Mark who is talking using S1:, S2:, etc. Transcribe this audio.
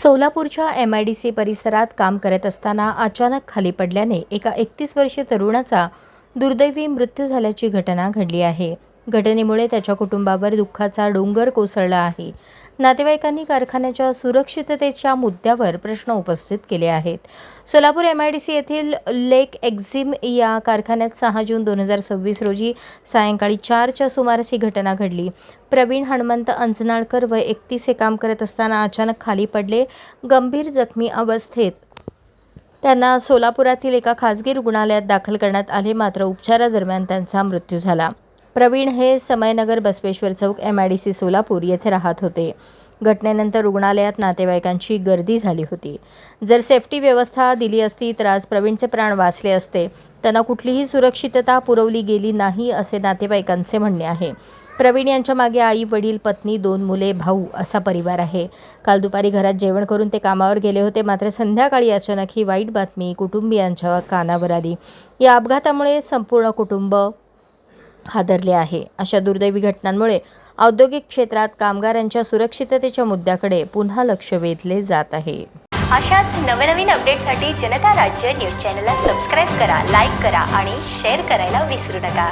S1: सोलापूरच्या MIDC परिसरात काम करत असताना अचानक खाली पडल्याने एका 31 वर्षीय तरुणाचा दुर्दैवी मृत्यू झाल्याची घटना घडली आहे। घटनेमुळे त्याच्या कुटुंबावर दुःखाचा डोंगर कोसळला आहे। नातेवाईकांनी कारखान्याच्या सुरक्षिततेच्या मुद्द्यावर प्रश्न उपस्थित केले आहेत। सोलापूर MIDC येथील लेक एक्झिम या कारखान्यात 6 जून 2026 रोजी सायंकाळी 4च्या सुमारास ही घटना घडली। प्रवीण हनुमंत अंजनाळकर वय 31 हे काम करत असताना अचानक खाली पडले। गंभीर जखमी अवस्थेत त्यांना सोलापुरातील एका खासगी रुग्णालयात दाखल करण्यात आले, मात्र उपचारादरम्यान त्यांचा मृत्यू झाला। प्रवीण हे समयनगर बसवेश्वर चौक MIDC सोलापूर येथे राहत होते। घटनेनंतर रुग्णालयात नातेवाईकांची गर्दी झाली होती। जर सेफ्टी व्यवस्था दिली असती तर आज प्रवीणचे प्राण वाचले असते। त्यांना कुठलीही सुरक्षितता पुरवली गेली नाही असे नातेवाईकांचे म्हणणे आहे। प्रवीण यांच्या मागे आई, वडील, पत्नी, 2 मुले, भाऊ असा परिवार आहे। काल दुपारी घरात जेवण करून ते कामावर गेले होते, मात्र संध्याकाळी अचानक ही वाईट बातमी कुटुंबियांच्या कानावर आली। या अपघातामुळे संपूर्ण कुटुंब हादरले आहे। अशा दुर्दैवी घटनांमुळे औद्योगिक क्षेत्रात कामगारांच्या सुरक्षिततेच्या मुद्द्याकडे पुन्हा लक्ष वेधले जात आहे।
S2: अशाच नवनवीन अपडेट्ससाठी जनता राज्य न्यूज चॅनलला सबस्क्राईब करा, लाईक करा आणि शेअर करायला विसरू नका।